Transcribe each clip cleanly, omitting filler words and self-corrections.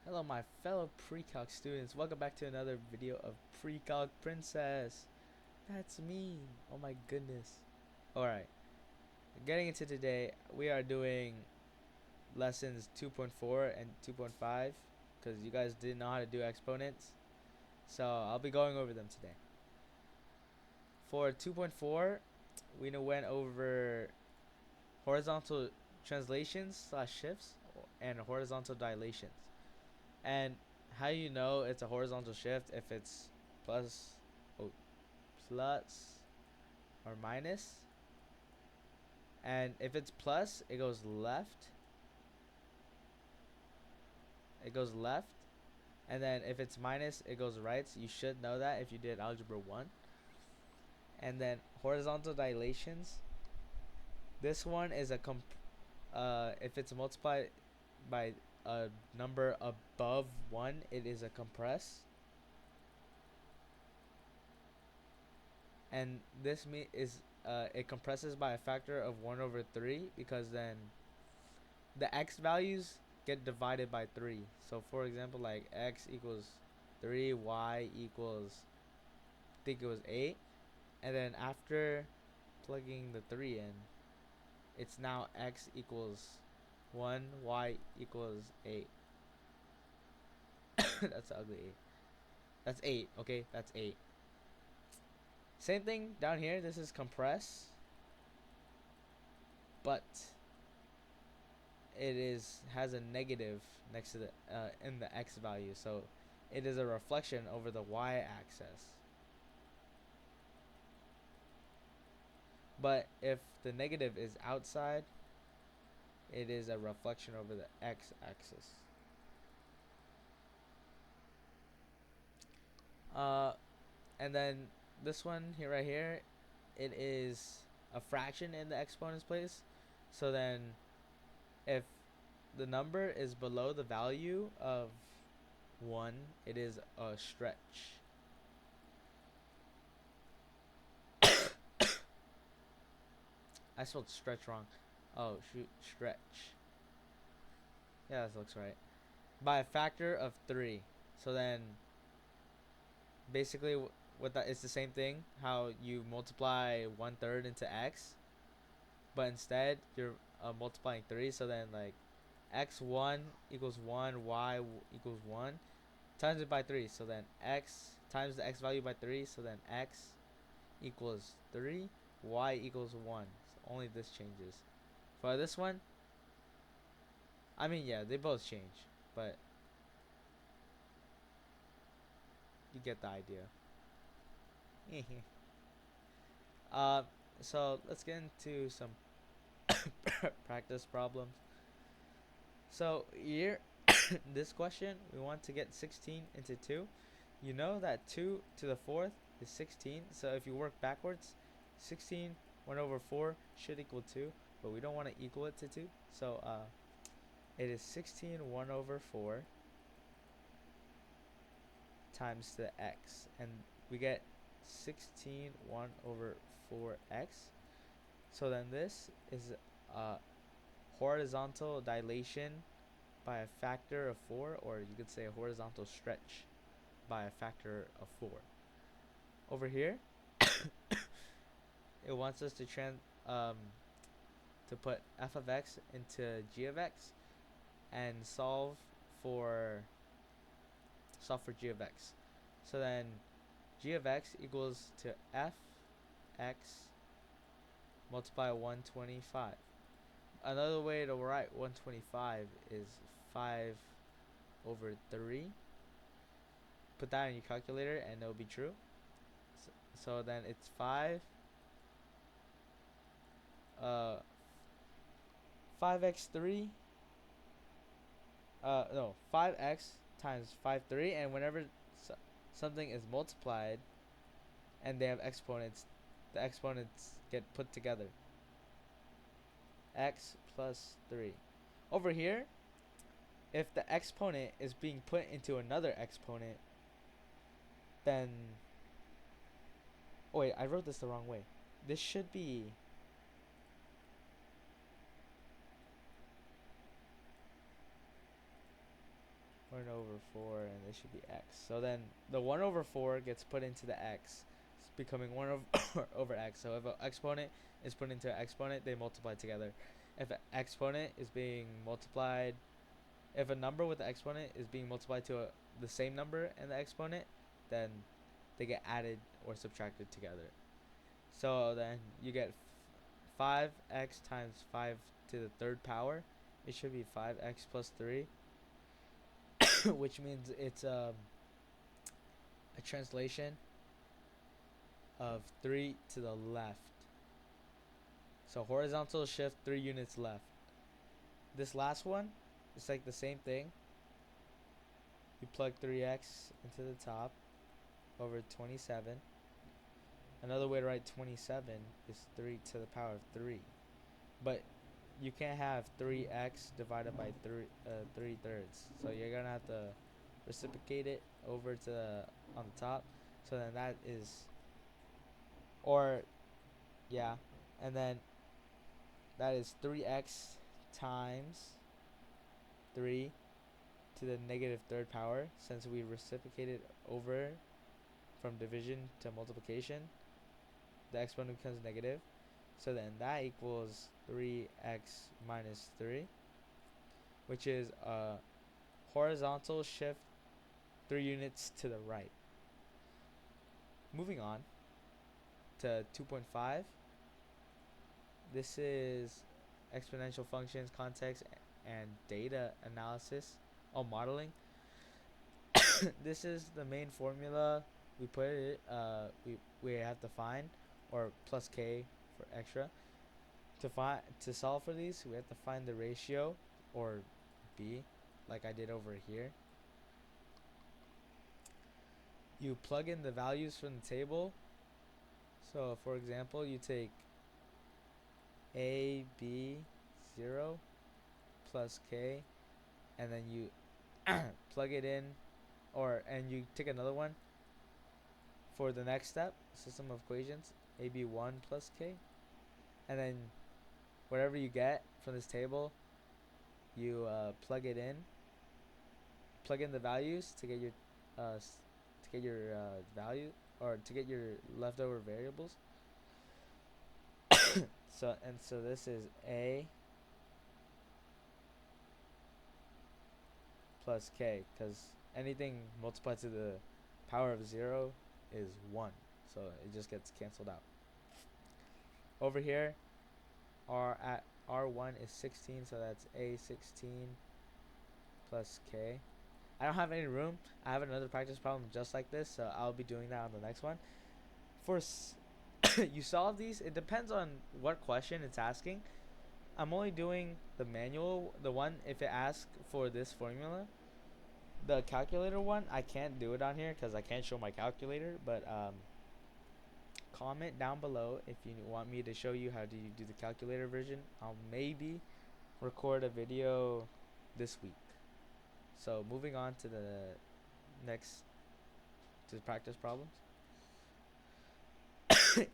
Hello my fellow pre-calc students, welcome back to another video of Pre-Calc Princess. That's me, oh my goodness. Alright, getting into today, we are doing lessons 2.4 and 2.5 because you guys didn't know how to do exponents. So I'll be going over them today. For 2.4, we went over horizontal translations slash shifts and horizontal dilations. And how you know it's a horizontal shift if it's plus oh, plus or minus, and if it's plus it goes left, and then if it's minus it goes right. So you should know that if you did algebra 1. And then horizontal dilations, this one is if it's multiplied by a number above 1, it is a compress. And this it compresses by a factor of 1 over 3, because then the x values get divided by 3. So for example, like x equals 3, y equals, I think it was 8, and then after plugging the 3 in, it's now x equals 1, y equals 8. That's ugly 8. That's 8, okay? That's 8. Same thing down here. This is compress, but it has a negative next to the in the x value, so it is a reflection over the y-axis. But if the negative is outside, it is a reflection over the x-axis. And then this one here, right here, it is a fraction in the exponent's place. So then, if the number is below the value of 1, it is a stretch. I spelled stretch wrong. Oh shoot, stretch. Yeah, this looks right. By a factor of 3. So then, basically, what that it's the same thing. How you multiply 1/3 into x, but instead you're multiplying 3. So then, like, x1 equals 1, y equals 1, times it by 3. So then x times the x value by 3. So then x equals 3, y equals 1. So only this changes. For this one, I mean, yeah, they both change, but you get the idea. uh, so let's get into some practice problems. So here, this question, we want to get 16 into 2. You know that 2 to the 4th is 16. So if you work backwards, 16 1 over 4 should equal 2, but we don't want to equal it to 2. So it is 16 1 over 4 times the x, and we get 16 1 over 4x. So then this is a horizontal dilation by a factor of 4, or you could say a horizontal stretch by a factor of 4. Over here, it wants us to put f of x into g of x and solve for g of x. So then g of x equals to f x multiply 125. Another way to write 125 is 5 over 3. Put that in your calculator and it'll be true. So then it's 5x3, no, 5x times 5 3, and whenever something is multiplied and they have exponents, the exponents get put together. X plus 3. Over here, if the exponent is being put into another exponent, then, oh wait, I wrote this the wrong way. This should be, 1 over 4, and this should be x. So then the 1 over 4 gets put into the x. It's becoming 1 over, over x. So if an exponent is put into an exponent, they multiply together. If an exponent is being multiplied, if a number with the exponent is being multiplied to the same number in the exponent, then they get added or subtracted together. So then you get 5x times 5 to the third power. It should be 5x plus 3, which means it's a translation of 3 to the left. So horizontal shift 3 units left. This last one, it's like the same thing. You plug 3x into the top over 27. Another way to write 27 is 3 to the power of 3. But you can't have 3x divided by 3 thirds. So you're going to have to reciprocate it over to the, on the top. So then that is, or, yeah. And then that is 3x times 3 to the negative third power. Since we reciprocated over from division to multiplication, the exponent becomes negative. So then that equals 3x minus 3, which is a horizontal shift 3 units to the right. Moving on to 2.5. This is exponential functions, context, and data analysis. Oh, modeling. This is the main formula. We put it. We have to find, or plus k for extra. To solve for these, we have to find the ratio, or b, like I did over here. You plug in the values from the table. So for example, you take a, b, 0 plus k, and then you plug it in, and you take another one for the next step, system of equations, ab1 plus k, and then whatever you get from this table, you plug it in, plug in the values to get your value, or to get your leftover variables. So this is a plus k, because anything multiplied to the power of 0 is 1, so it just gets canceled out. Over here, R1 is 16, so that's a16 plus k. I don't have any room. I have another practice problem just like this, so I'll be doing that on the next one. For you solve these, it depends on what question it's asking. I'm only doing the manual, the one if it asks for this formula. The calculator one, I can't do it on here because I can't show my calculator, but comment down below if you want me to show you how to do the calculator version. I'll maybe record a video this week. So moving on to the next, to the practice problems.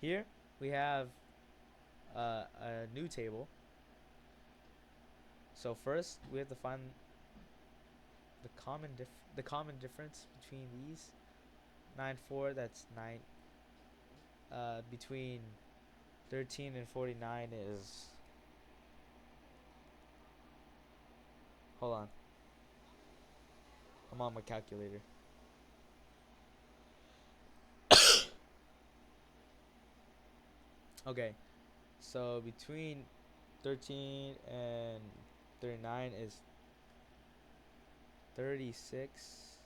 Here we have a new table. So first we have to find the common difference between these. 9, 4, that's 9. Between 13 and 49 is, hold on, I'm on my calculator. Okay, so between 13 and 39 is 36.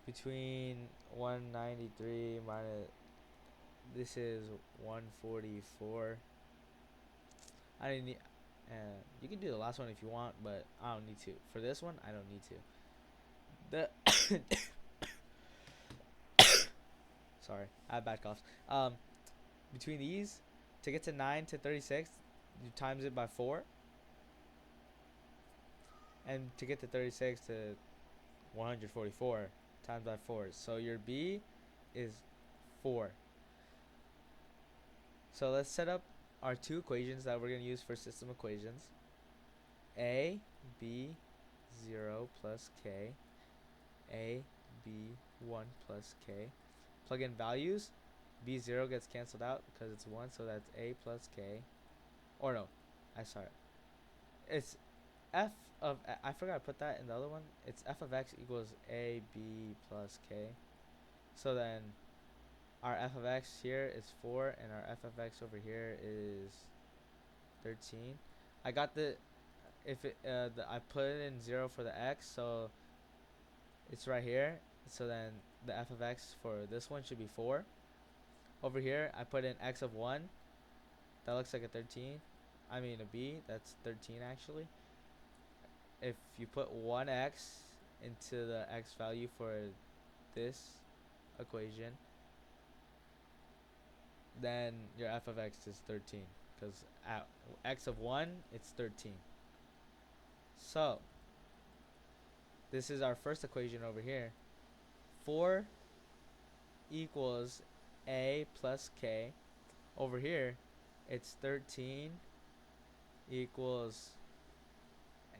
Between 193 minus, this is 144. I didn't need, you can do the last one if you want, but I don't need to. For this one, I don't need to. Sorry, I have bad coughs. Between these, to get to 9 to 36, you times it by 4. And to get to 36 to 144, times by 4. So your b is 4. So let's set up our two equations that we're going to use for system equations. A, B, 0 plus k, a b1 plus k. Plug in values. b0 gets canceled out because it's 1, so that's a plus k. Or no, I sorry. It's f of I forgot to put that in the other one. It's f of x equals a b plus k. So then our f of x here is 4 and our f of x over here is 13. I got the if it I put in 0 for the x, so it's right here. So then the f of x for this one should be 4. Over here I put in x of 1. That looks like a 13. I mean a b, that's 13 actually. If you put 1x into the x value for this equation, then your f of x is 13, because at x of 1 it's 13. So this is our first equation over here. 4 equals a plus k. Over here it's 13 equals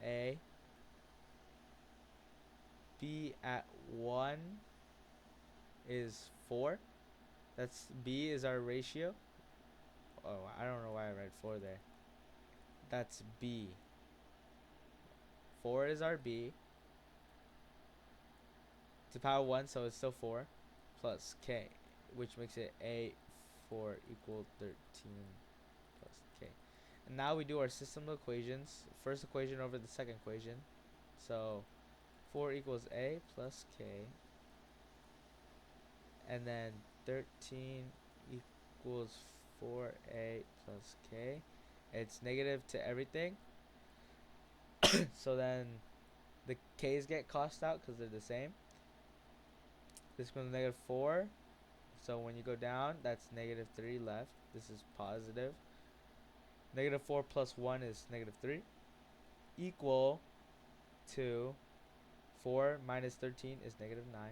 a. B at 1 is 4. That's b is our ratio. Oh, I don't know why I read 4 there. That's b. 4 is our b to the power 1, so it's still 4 plus k, which makes it a 4 equal 13 plus k. And now we do our system of equations. First equation over the second equation. So 4 equals a plus k, and then 13 equals 4a plus k. It's negative to everything. So then the k's get crossed out because they're the same. This goes negative 4. So when you go down, that's negative 3 left. This is positive. Negative 4 plus 1 is negative 3. Equal to 4 minus 13 is negative 9.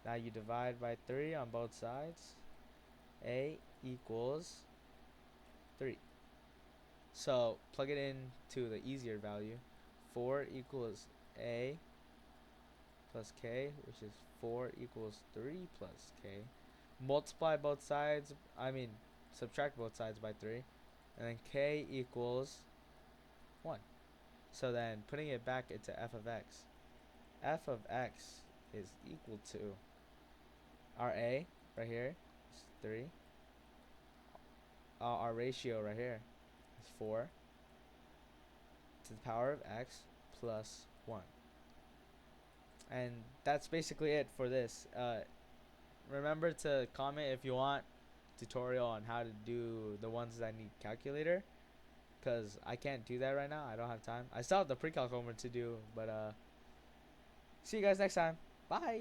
Now you divide by 3 on both sides. A equals 3. So plug it in to the easier value. 4 equals a plus k, which is 4 equals 3 plus k. Multiply both sides, subtract both sides by 3. And then k equals 1. So then putting it back into f of x. F of x is equal to our a right here is 3. Our ratio right here is 4 to the power of x plus 1. And that's basically it for this. Remember to comment if you want tutorial on how to do the ones that need calculator, because I can't do that right now. I don't have time. I still have the pre-calc homework to do, but see you guys next time. Bye.